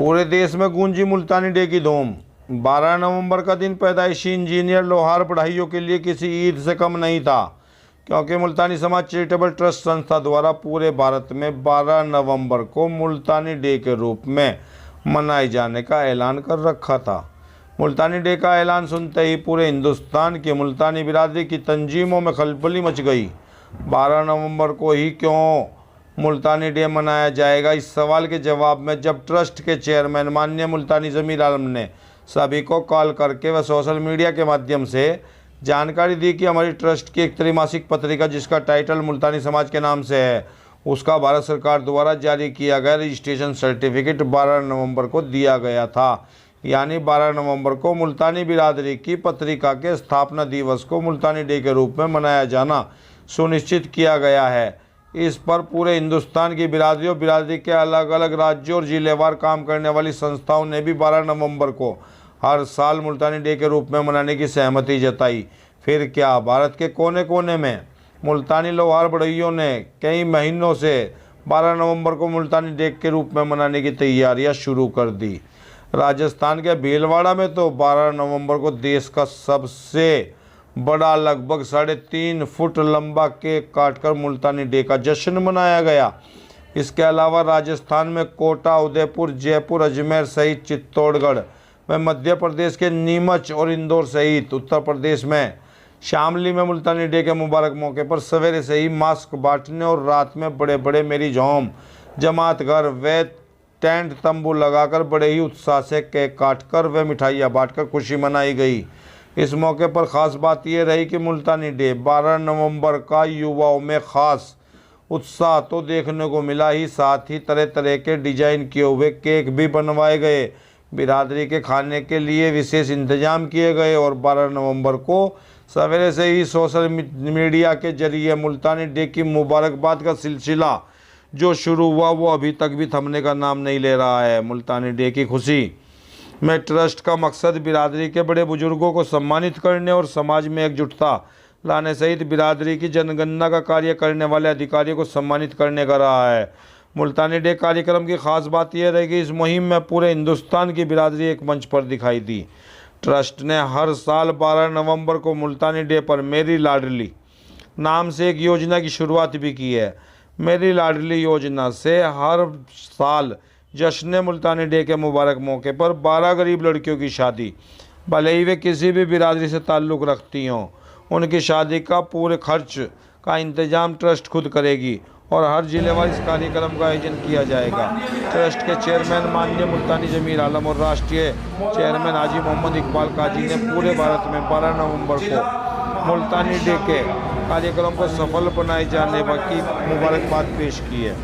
पूरे देश में गूंजी मुल्तानी डे की धूम। 12 नवंबर का दिन पैदाइशी इंजीनियर लोहार पढ़ाइयों के लिए किसी ईद से कम नहीं था, क्योंकि मुल्तानी समाज चैरिटेबल ट्रस्ट संस्था द्वारा पूरे भारत में 12 नवंबर को मुल्तानी डे के रूप में मनाए जाने का ऐलान कर रखा था। मुल्तानी डे का ऐलान सुनते ही पूरे हिंदुस्तान की मुल्तानी बिरादरी की तंजीमों में खलबली मच गई। 12 नवंबर को ही क्यों मुल्तानी डे मनाया जाएगा, इस सवाल के जवाब में जब ट्रस्ट के चेयरमैन माननीय मुल्तानी ज़मीर आलम ने सभी को कॉल करके व सोशल मीडिया के माध्यम से जानकारी दी कि हमारी ट्रस्ट की एक त्रैमासिक पत्रिका जिसका टाइटल मुल्तानी समाज के नाम से है, उसका भारत सरकार द्वारा जारी किया गया रजिस्ट्रेशन सर्टिफिकेट 12 नवंबर को दिया गया था। यानी 12 नवंबर को मुल्तानी बिरादरी की पत्रिका के स्थापना दिवस को मुल्तानी डे के रूप में मनाया जाना सुनिश्चित किया गया है। इस पर पूरे हिंदुस्तान की बिरादरी के अलग अलग राज्यों और जिलेवार काम करने वाली संस्थाओं ने भी 12 नवंबर को हर साल मुल्तानी डे के रूप में मनाने की सहमति जताई। फिर क्या, भारत के कोने कोने में मुल्तानी लोहार बढ़इयों ने कई महीनों से 12 नवंबर को मुल्तानी डे के रूप में मनाने की तैयारियां शुरू कर दी। राजस्थान के भीलवाड़ा में तो 12 नवंबर को देश का सबसे बड़ा लगभग 3.5 फुट लंबा केक काटकर मुल्तानी डे का जश्न मनाया गया। इसके अलावा राजस्थान में कोटा, उदयपुर, जयपुर, अजमेर सहित चित्तौड़गढ़ में, मध्य प्रदेश के नीमच और इंदौर सहित उत्तर प्रदेश में शामली में मुल्तानी डे के मुबारक मौके पर सवेरे से ही मास्क बांटने और रात में बड़े बड़े मैरिज होम, जमात घर व टेंट तंबू लगाकर बड़े ही उत्साह से केक काटकर व मिठाइयाँ बांटकर खुशी मनाई गई। इस मौके पर ख़ास बात यह रही कि मुल्तानी डे 12 नवंबर का युवाओं में ख़ास उत्साह तो देखने को मिला ही, साथ ही तरह तरह के डिजाइन किए हुए केक भी बनवाए गए। बिरादरी के खाने के लिए विशेष इंतजाम किए गए और 12 नवंबर को सवेरे से ही सोशल मीडिया के जरिए मुल्तानी डे की मुबारकबाद का सिलसिला जो शुरू हुआ वो अभी तक भी थमने का नाम नहीं ले रहा है। मुल्तानी डे की खुशी में ट्रस्ट का मकसद बिरादरी के बड़े बुजुर्गों को सम्मानित करने और समाज में एकजुटता लाने सहित बिरादरी की जनगणना का कार्य करने वाले अधिकारियों को सम्मानित करने का रहा है। मुल्तानी डे कार्यक्रम की खास बात यह रही कि इस मुहिम में पूरे हिंदुस्तान की बिरादरी एक मंच पर दिखाई दी। ट्रस्ट ने हर साल 12 नवंबर को मुल्तानी डे पर मेरी लाडली नाम से एक योजना की शुरुआत भी की है। मेरी लाडली योजना से हर साल जश्न मुल्तानी डे के मुबारक मौके पर 12 गरीब लड़कियों की शादी, भले ही वे किसी भी बिरादरी से ताल्लुक़ रखती हों, उनकी शादी का पूरे खर्च का इंतजाम ट्रस्ट खुद करेगी और हर जिलेवार इस कार्यक्रम का आयोजन किया जाएगा। ट्रस्ट के चेयरमैन माननीय मुल्तानी ज़मीर आलम और राष्ट्रीय चेयरमैन हाजी मोहम्मद इकबाल काजी ने पूरे भारत में 12 नवंबर को मुल्तानी डे के कार्यक्रम को सफल बनाए जाने की मुबारकबाद पेश की है।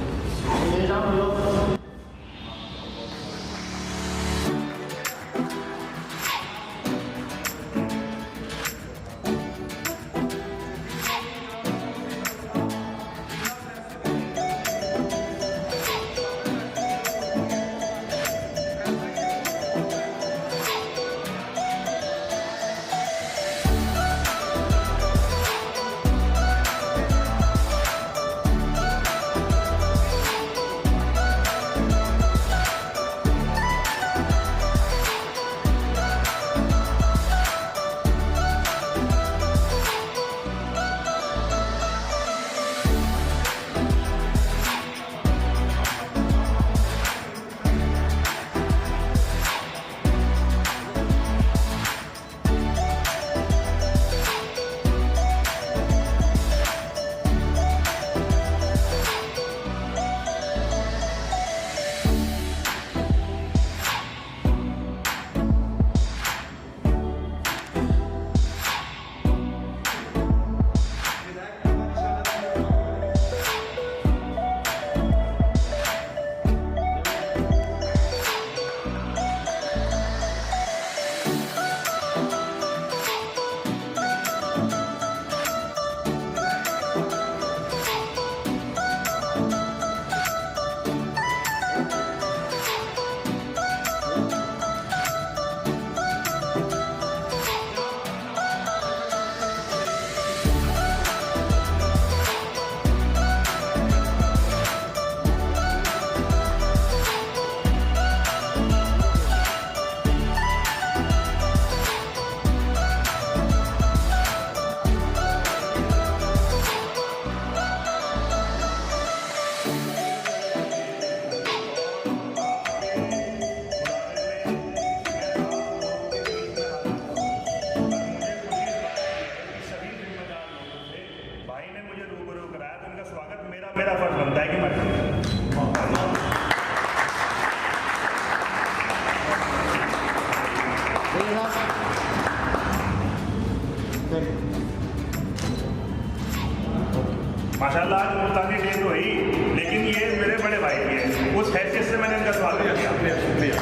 माशाल्लाह आज मुल्तानी डे तो हुई, लेकिन ये मेरे बड़े भाई भी हैं, उस हैसियत से मैंने इनका स्वागत किया। शुक्रिया।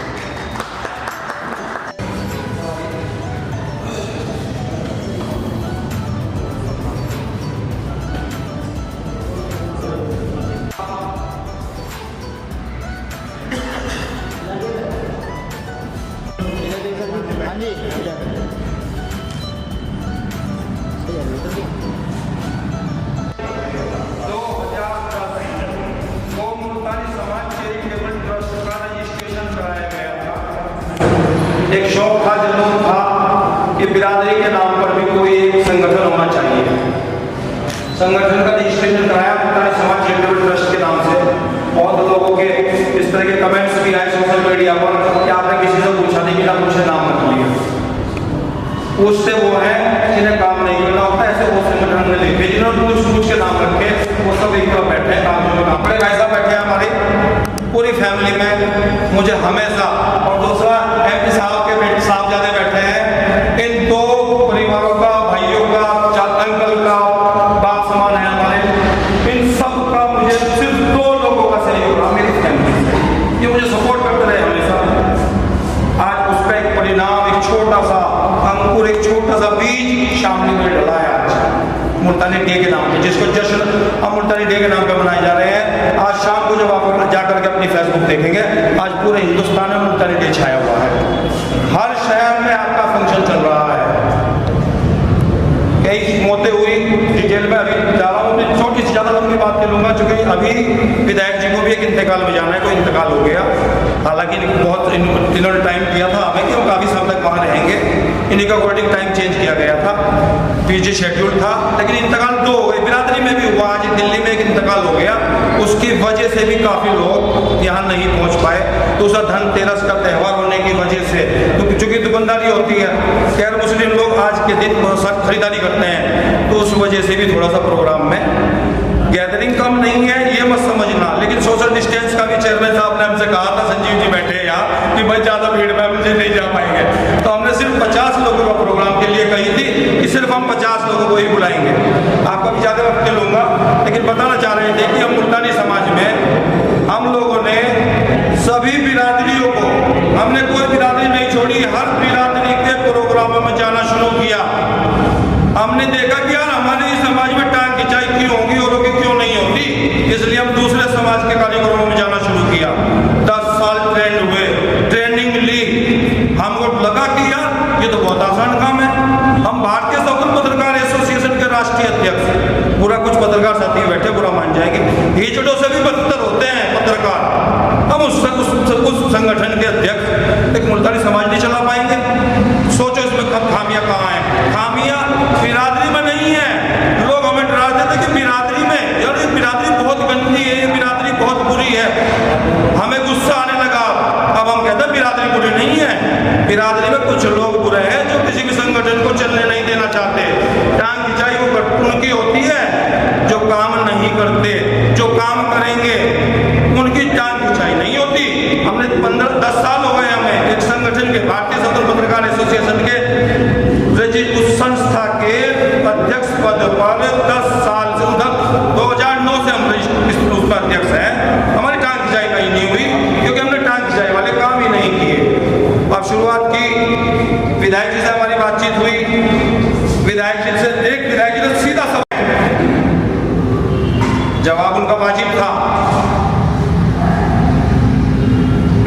एक शौक था, जुनून था कि बिरादरी के नाम पर भी कोई एक संगठन होना चाहिए। संगठन का रजिस्ट्रेशन कराया मुल्तानी समाज चैरिटेबल ट्रस्ट के नाम से। बहुत लोगों के इस तरह के कमेंट्स भी आए सोशल मीडिया पर कि आपने किसी से पूछा नहीं, बिना पूछे नाम मत लिया। उससे वो है जिन्हें काम नहीं करना होता, ऐसे वो संगठन में लिखे जिन्होंने पूछ के नाम रखे, वो सब एक तरफ बैठे हैं, काम जो काम बड़े भाई साहब बैठे हैं हमारी पूरी फैमिली में। मुझे हमेशा, और दूसरा MP साहब के बेटे साहबजादे बैठे हैं, इन दो परिवारों का, भाइयों का, अंकल का बाप समान है हमारे, इन सब का मुझे सिर्फ 2 लोगों का सहयोग रहा मेरी फैमिली से। ये मुझे सपोर्ट करते रहे हमेशा। आज उसका एक परिणाम, एक छोटा सा अंकुर, एक छोटा सा बीज शामली में डला है आज मुल्तानी डे के नाम पे, जिसको जश्न अब मुल्तानी डे के नाम पे मनाए जा रहे हैं। आज शाम को जब आप जाकर के अपनी फेसबुक देखेंगे, आज पूरे हिंदुस्तान में मुल्तानी डे छाया हुआ है। हर शहर में आपका फंक्शन चल रहा है। कई मौतें हुई डिटेल में अभी जा रहा हूँ, छोटी सी ज़्यादा लंबी बात कर लूँगा, क्योंकि अभी विधायक जी को भी एक इंतकाल में जाना है, कोई इंतकाल हो गया। हालांकि बहुत इन्होंने टाइम दिया था हमें कि हम काफ़ी समय तक वहाँ रहेंगे, इन्हीं का अकॉर्डिंग टाइम चेंज किया गया था, पीछे शेड्यूल था, लेकिन इंतकाल 2 हो गए। बिरादरी में भी हुआ, आज दिल्ली में एक इंतकाल हो गया, उसकी वजह से भी काफ़ी लोग यहाँ नहीं पहुँच पाए। दूसरा धनतेरस का त्यौहार होने की वजह से, चूँकि दुकानदारी होती है, गैर मुस्लिम लोग आज के दिन बहुत सख्त खरीदारी करते हैं, तो उस वजह से भी थोड़ा सा प्रोग्राम में गैदरिंग कम नहीं है, ये मत समझना। लेकिन सोशल डिस्टेंस का भी चेयरमैन साहब ने हमसे कहा था, संजीव जी बैठे यहाँ, कि भाई ज़्यादा भीड़ में मुझे नहीं जा पाएंगे, तो हमने सिर्फ 50 लोगों का प्रोग्राम के लिए कही थी कि सिर्फ हम 50 लोगों को ही बुलाएंगे। आपका भी ज़्यादा वक्त लूँगा, लेकिन बताना चाह रहे थे कि हम मुल्तानी समाज में हम लोगों ने सभी बिरादरियों को, हमने कोई बिरादरी नहीं छोड़ी, हर बिरादरी के प्रोग्रामों में जाना शुरू किया। हमने देखा कि यार हमारे समाज में टांग खिंचाई क्यों होगी, औरों की क्यों नहीं होती, इसलिए हम दूसरे समाज के कार्यक्रमों में जाना शुरू किया। 10 साल ट्रेंड हुए, ट्रेनिंग ली, हमको लगा कि यार ये तो बहुत आसान काम है। हम भारतीय सफल पत्रकार एसोसिएशन के राष्ट्रीय अध्यक्ष, पूरा कुछ पत्रकार साथी बैठे, बुरा मान जाएंगे, हिजड़ों से भी बदतर होते हैं पत्रकार, हम उस संगठन के अध्यक्ष एक मुल्तानी समाज नहीं चला पाएंगे। सोचो इसमें खामियां कहाँ हैं। खामियां बिरादरी में नहीं है। लोग हमें डराते थे कि बिरादरी में, यार ये बिरादरी बहुत गंदी है, ये बिरादरी बहुत बुरी है, हमें गुस्सा आने लगा। अब हम कहते हैं बिरादरी बुरी नहीं है, बिरादरी में कुछ लोग बुरे हैं जो किसी भी संगठन को चलने नहीं देना चाहते। टांग खिंचाई वो उनकी होती है जो काम नहीं करते, जो काम करेंगे उनकी टांग खिंचाई नहीं होती। हमने 10 साल हो गए हमें एक संगठन के, भारतीय स्वतंत्र पत्रकार एसोसिएशन के उस संस्था के अध्यक्ष पद पर 10 साल से, 2009 से हम उसका अध्यक्ष हैं। हमारी टांग खिंचाई कहीं नहीं हुई, क्योंकि हमने टांग खिंचाई वाले काम ही नहीं किए। अब शुरुआत की, विधायक जी से हमारी बातचीत हुई, विधायक जी से विधायक जी ने सीधा सवाल, जवाब उनका वाजिब था।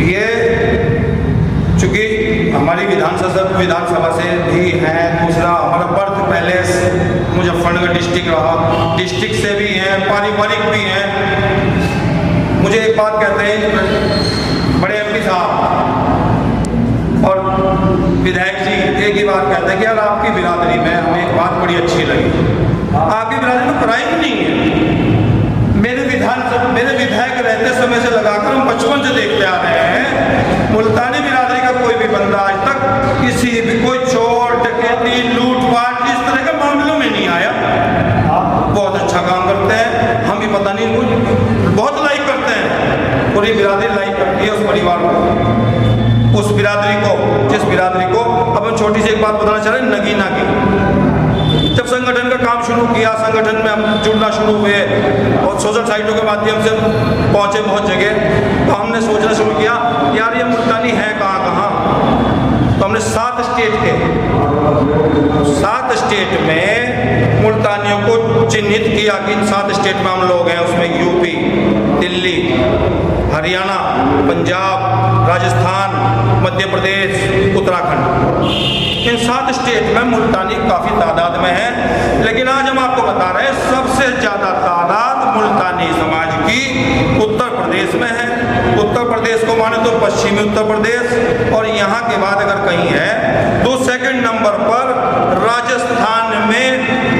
ये चूंकि हमारी विधानसभा से भी हैं, दूसरा हमारा बर्थ पैलेस मुजफ्फरनगर डिस्ट्रिक्ट रहा, डिस्ट्रिक्ट से भी हैं, पारिवारिक भी हैं। मुझे एक बात कहते हैं बड़े MP साहब और विधायक जी, एक ही बात कहते हैं कि यार आपकी बिरादरी में हमें एक बात बड़ी अच्छी लगी, आपकी बिरादरी में क्राइम नहीं है। मेरे विधायक रहते समय से लगाकर हम 55 से देखते आ रहे हैं, मुल्तानी बिरादरी का कोई भी बंदा आज तक किसी भी कोई चोर, डकैती, लूटपाट इस तरह के मामलों में नहीं आया। बहुत अच्छा काम करते हैं, हम भी पता नहीं बहुत लाइक करते हैं, पूरी बिरादरी लाइक करती है उस परिवार को, उस बिरादरी को, जिस बिरादरी को अब हम बात बताना चाह रहे हैं नगीना की। जब संगठन का काम शुरू किया, संगठन में हम जुड़ना शुरू हुए और सोशल साइटों के माध्यम से पहुंचे बहुत जगह, तो हमने सोचना शुरू किया यार ये मुल्तानी है कहाँ कहाँ। तो हमने 7 स्टेट में मुल्तानियों को चिन्हित किया कि इन 7 स्टेट में हम लोग हैं। उसमें यूपी, दिल्ली, हरियाणा, पंजाब, राजस्थान, मध्य प्रदेश, उत्तराखंड, इन 7 स्टेट में मुल्तानी काफ़ी तादाद में है। लेकिन आज हम आपको बता रहे हैं सबसे ज़्यादा तादाद मुल्तानी समाज की उत्तर प्रदेश में है। उत्तर प्रदेश को माने तो पश्चिमी उत्तर प्रदेश, और यहाँ के बाद अगर कहीं है तो सेकंड नंबर पर राजस्थान में,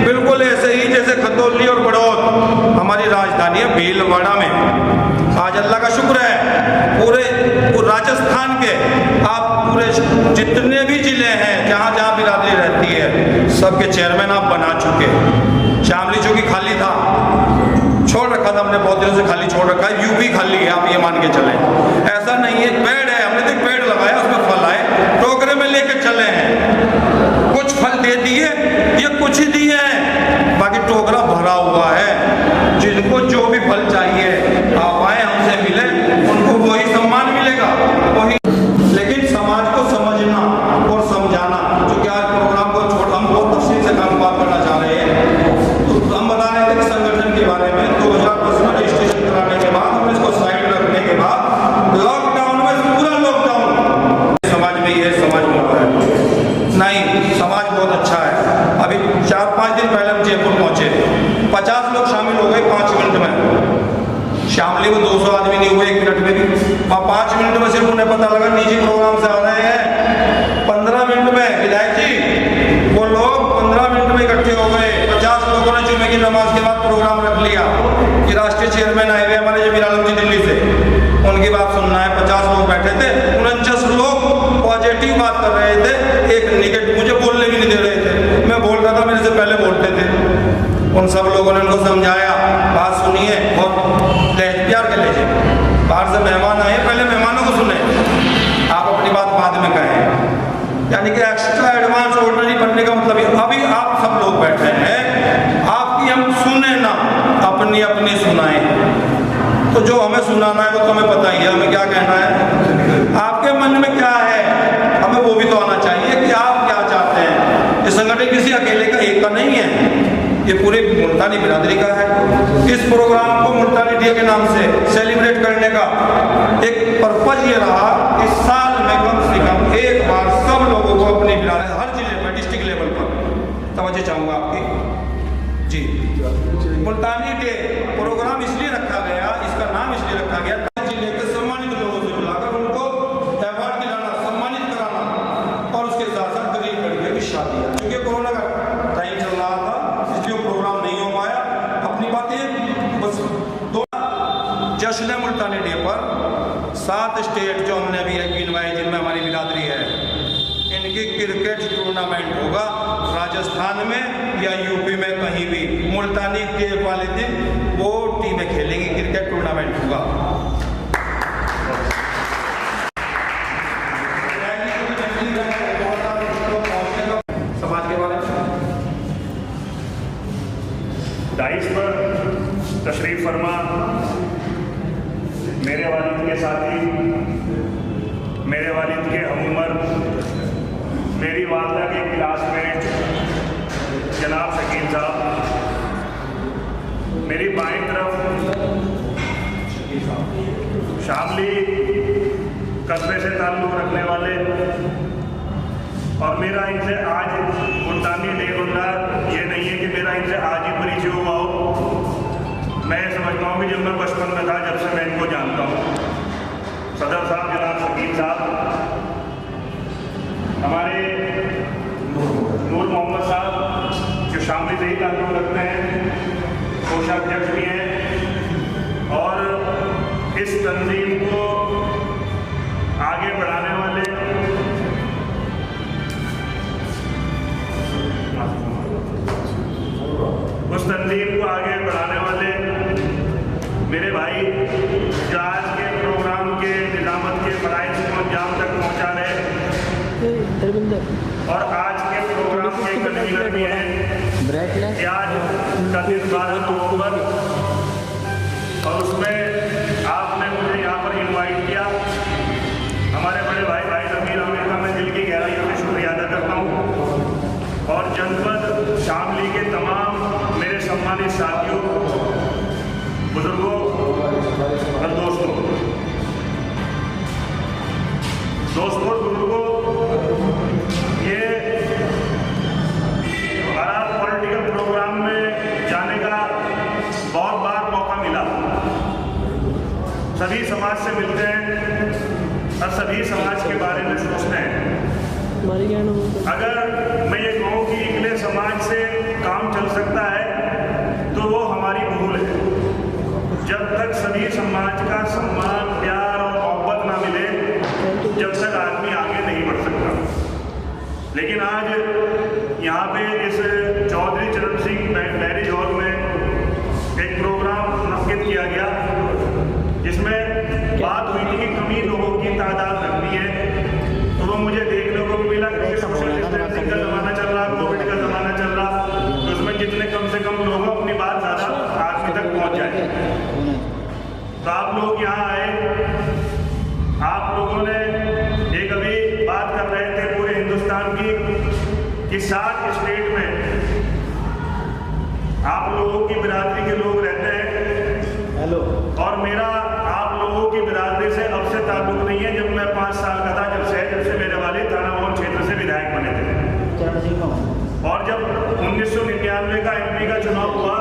बिल्कुल ऐसे ही जैसे खतौली और बड़ौद हमारी राजधानी है भीलवाड़ा में। आज अल्लाह का शुक्र है पूरे राजस्थान के आप पूरे जितने भी जिले हैं जहाँ जहाँ बिरादरी रहती है सबके चेयरमैन आप बना चुके। शामली जो कि खाली था, छोड़ रखा था हमने, बहुत दिनों से खाली छोड़ रखा है। यूपी खाली है, आप ये मान के चलें। ऐसा नहीं है, पेड़ है, हमने तो पेड़ लगाया उसमें फल आए, टोकरे में लेके चले हैं। कुछ फल दे दिए, ये कुछ ही दिए हैं, बाकी टोकरा भरा हुआ है। जिनको जो भी फल चाहिए आप आए, हमसे मिले, उनको वही सम्मान मिलेगा, वही। लेकिन समाज को समझना और समझाना, जो कि आज प्रोग्राम को छोड़ हम बहुत तफसील से काम बात करना चाह रहे हैं। तो हम बता रहे थे कि संगठन के बारे में 2010 में रजिस्ट्रेशन कराने के बाद, हमने इसको साइड रखने के बाद लॉकडाउन में, पूरा लॉकडाउन समाज में ये समाज बुरा है नहीं, समाज बहुत अच्छा है। अभी 4-5 दिन पहले हम जयपुर पहुंचे, 50 लोग शामिल हो गए 5 मिनट में। शामली में 200 आदमी नहीं हुए 1 मिनट में भी, 5 मिनट में सिर्फ उन्हें पता लगा निजी प्रोग्राम से आ रहे हैं। 15 मिनट में विधायक जी वो लोग 15 मिनट में इकट्ठे हो गए। 50 लोगों ने जुमे की नमाज के बाद प्रोग्राम रख लिया कि राष्ट्रीय चेयरमैन आए हुए हमारे जमीर आलम जी दिल्ली से, उनकी बात सुनना है। 50 लोग बैठे थे, 49 लोग पॉजिटिव बात कर रहे थे, एक निगेटिव, मुझे बोलने भी नहीं दे रहे थे। मैं बोल रहा था, मेरे से पहले बोलते थे। उन सब लोगों ने उनको समझाया, बात सुनिए, बहुत प्यार के लीजिए, बाहर से मेहमान आए, पहले मेहमानों को सुने, आप अपनी बात बाद में कहें। यानी कि एक्स्ट्रा एडवांस ऑर्डनरी बनने का मतलब अभी आप सब लोग बैठे हैं, आपकी हम सुने ना, अपनी अपनी सुनाएं। तो जो हमें सुनाना है वो तो हमें पता ही है, हमें क्या कहना है, आपके मन में क्या है, हमें वो भी तो आना चाहिए कि आप क्या चाहते हैं। ये संगठन किसी अकेले का, एक का नहीं है, ये पूरे मुल्तानी बिरादरी का है। इस प्रोग्राम को मुल्तानी डे के नाम से सेलिब्रेट करने का एक पर्पज ये रहा, इस साल में कम से कम एक बार सब लोगों को अपनी बिरादरी, हर जिले पर, डिस्ट्रिक्ट लेवल पर, तवज्जो चाहूँगा आपकी जी। मुल्तानी डे प्रोग्राम इसलिए रखा गया, इसका नाम इसलिए रखा गया, जिले के सम्मानित लोगों से बुलाकर उनको अवार्ड दिलाना, सम्मानित कराना, और उसके साथ साथ गरीब लड़कियों की शादी। क्योंकि कोरोना का टाइम चल रहा था, इसलिए प्रोग्राम नहीं हो पाया। अपनी बातें बस दो। जश्न मुल्तानी डे पर 7 स्टेट जो हमने अभी गिनवाए जिनमें हमारी बिरादरी है, इनकी क्रिकेट टूर्नामेंट होगा राजस्थान में या यूपी में, कहीं भी। मुल्तानी डे वाले दिन वो टीमें खेलेंगी, क्रिकेट टूर्नामेंट होगा। समाज के बारे में 22 पर तशरीफ फरमा मेरे वालिद के साथी, मेरे वालिद के हमउम्र, मेरी वालदा के क्लासमेट जनाब शकील साहब, मेरी बाईं तरफ शामली कस्बे से ताल्लुक़ रखने वाले, और मेरा इनसे आज मुल्तानी डे होता, ये नहीं है कि मेरा इनसे आज ही परिचय हुआ हो। मैं समझता हूँ कि जब मैं बचपन में था, जब से मैं इनको जानता हूँ। सदर साहब जनाब शकील साहब, हमारे नूर मोहम्मद साहब जो शामली से ही ताल्लुक़ रखते हैं, कोषाध्यक्ष भी हैं, और इस तंजीम को आगे बढ़ाने वाले उस तंजीम को आगे बढ़ाने वाले मेरे भाई जो आज के प्रोग्राम के निज़ामत के फ़राइज़ को अंजाम तक पहुँचा रहे, और आज के प्रोग्राम के कन्वीनर भी हैं कि आज का दिन 12 नवंबर, और उसमें आपने मुझे यहाँ पर इनवाइट किया। हमारे बड़े भाई जमीर आमिर का मैं दिल की गहराइयों से शुक्रिया अदा करता हूँ, और जनपद शामली के तमाम मेरे सम्मानित साथियों, बुजुर्गों और दोस्तों, बुजुर्गों, ये बड़ा पॉलिटिकल प्रोग्राम में जाने का बहुत बार मौका मिला। सभी समाज से मिलते हैं और सभी समाज के बारे में सोचते हैं। अगर मैं ये कहूँ कि इकले समाज से काम चल सकता है तो वो हमारी भूल है। जब तक सभी समाज का सम्मान, प्यार और मोहब्बत ना मिले, जब तक आदमी आगे नहीं बढ़ सकता। लेकिन आज यहाँ पे इस चौधरी चरण सिंह मैरिज हॉल में एक प्रोग्राम मुनक्किद किया गया, जिसमें बात हुई थी कि कमी लोगों की तादाद रखनी है। तो वो मुझे देखने को भी मिला कि सोशल डिस्टेंसिंग का ज़माना चल रहा, कोविड का ज़माना चल रहा, तो उसमें जितने कम से कम लोग अपनी बात ज़्यादा आदमी तक पहुँच जाए। तो आप लोग यहाँ आए, आप लोगों ने एक अभी बात कर रहे थे पूरे हिंदुस्तान की कि 7 स्टेट में आप लोगों की बिरादरी के लोग रहते हैं। हेलो। और मेरा आप लोगों की बिरादरी से अब से ताल्लुक नहीं है। जब मैं 5 साल का था, जब से मेरे वाले थानामोहन क्षेत्र से विधायक बने थे, और जब 1999 का MP का चुनाव हुआ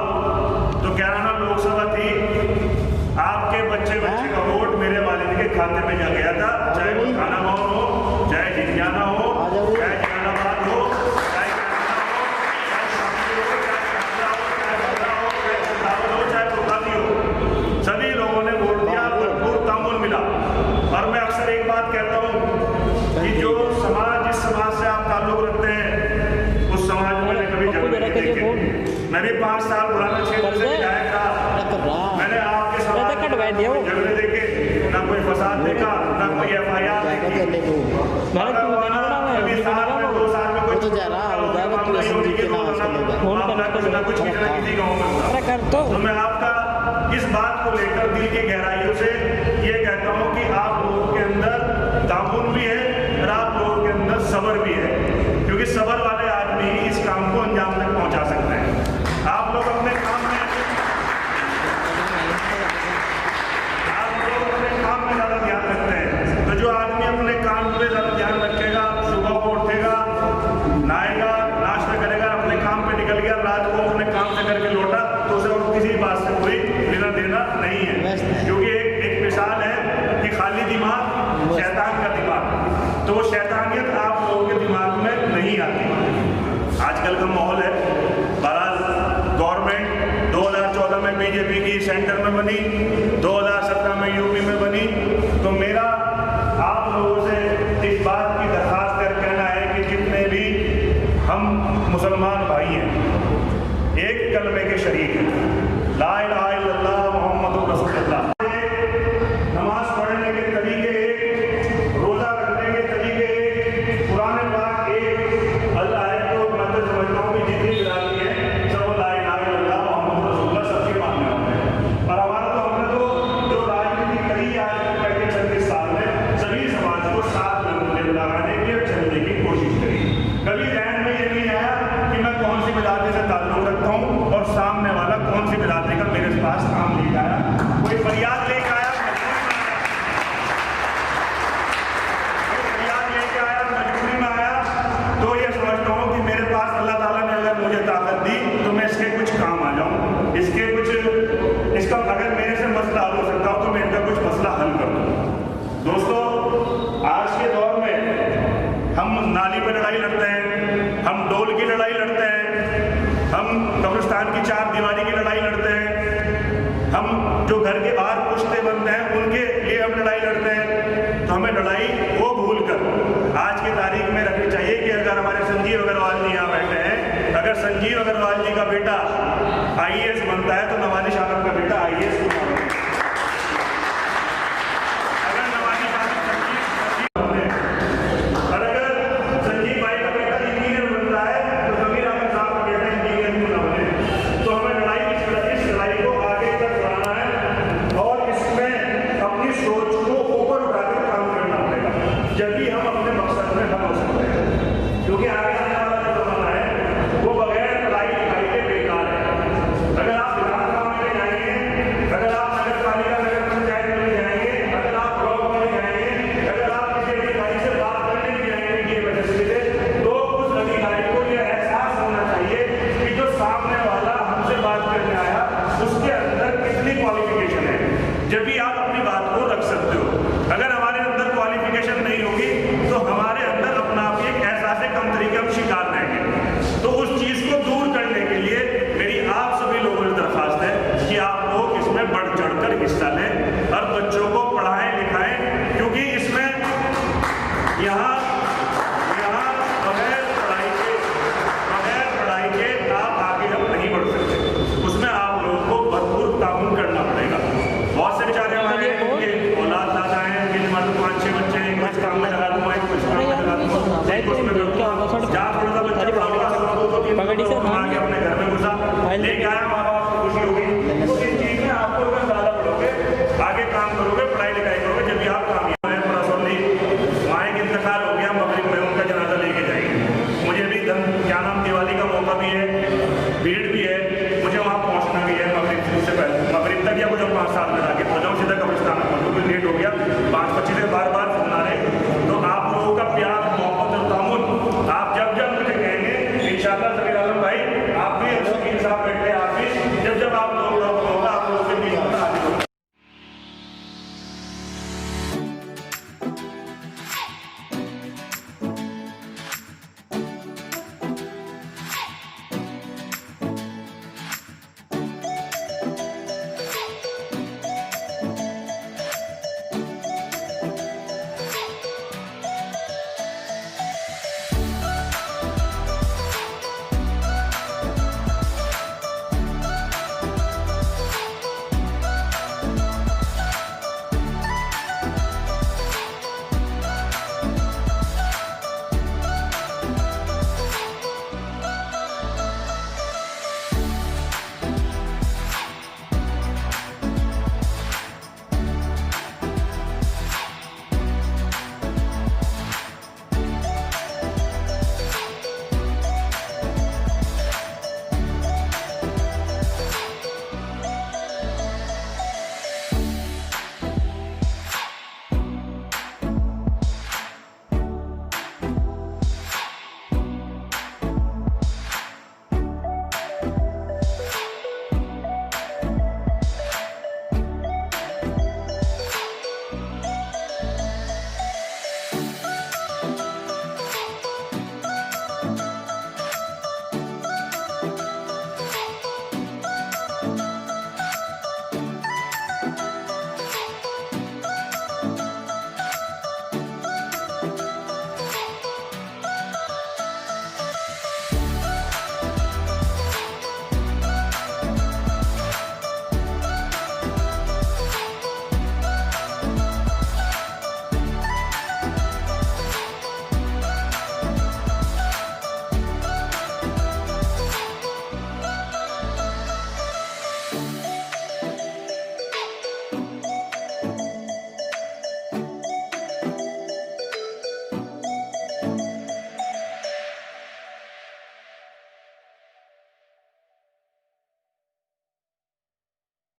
तो कैराना लोकसभा थी, आपके बच्चे का वोट मेरे वालिद के खाते में जा गया था। चाहे वो थानामोहन हो, चाहे जिंजाना हो, चाहे जलालाबाद हो, चाहे सभी लोगों ने वोट दिया, भरपूर तामुल मिला। और मैं अक्सर एक बात कहता हूँ कि जो समाज, जिस समाज से आप ताल्लुक रखते हैं, उस समाज में मैंने कभी झगड़े नहीं देखे। मैं भी 5 साल पुराना क्षेत्र से विधायक था, मैंने आपके समाज झगड़े देखे, ना कोई फसाद देखा, ना कोई FIR देखी। कभी साल में 2 साल में कुछ किसी गाँव में होगा। तो मैं आपका इस बात को लेकर दिल की गहराइयों से ये कहता हूँ कि आप लोगों के अंदर तामुन भी है और आप लोगों के अंदर सब्र भी है, क्योंकि सब्र वाले आदमी ही इस काम को अंजाम तक पहुँचा सकते हैं। आप लोग अपने काम में ज़्यादा ध्यान रखते हैं, तो जो आदमी अपने काम पे ज़्यादा ध्यान रखेगा, सुबह को उठेगा, नहाएगा, नाश्ता करेगा, अपने काम पे निकल गया, रात को अपने काम से करके लौटा, तो उसे और किसी बात से कोई लेना देना नहीं है। क्योंकि एक मिसाल है कि खाली दिमाग शैतान का दिमाग, तो वो शैतानियत आप लोगों के दिमाग में नहीं आती। आजकल का माहौल है, बहरहाल गवर्नमेंट 2014 में BJP की सेंटर में बनी, 2017 में UP में बनी, तो मेरा आप लोगों से इस बात की दरखास्त कर कहना है कि जितने भी हम मुसलमान भाई हैं, एक कलमे के शरीक हैं, ला इलाहा इल्लल्लाह मुहम्मदुर रसूलुल्लाह। नमाज पढ़ने के तरीके, रोज़ा रखने के तरीके, कुरान पाक एक अल्लाह है, तो मैं तो समझता हूँ कि जितनी बिरादरी है सब ला इलाहा इल्लल्लाह मुहम्मदुर रसूलुल्लाह सबके मानने होते हैं। पर हमारा तो हमने तो जो राजनीति करी आज 35 साल में, सभी समाज को साथ में लगाने की और चलने की कोशिश करी। कभी ध्यान में ये नहीं आया कि मैं कौन सी बिरादरी से ताल्लुक रखता हूँ और सामने वाला कौन सी बिरादरी का मेरे पास काम लेकर आया, कोई फरियाद लेकर आया, मजबूरी में आया, तो ये समझता हूँ कि मेरे पास अल्लाह ताला ने अगर मुझे ताकत दी तो मैं इसके कुछ काम आ जाऊँ, इसका अगर मेरे से मसला हल हो सकता हो तो मैं इनका कुछ मसला हल कर दूँ। दोस्तों, आज के दौर में हम नाली पर लड़ाई लड़ते हैं, हम डोल की लड़ाई लड़ते हैं, हम कब्रिस्तान की 4 दीवारी की लड़ाई लड़ते हैं, हम जो घर के बाहर पुश्ते बनते हैं उनके लिए हम लड़ाई लड़ते हैं,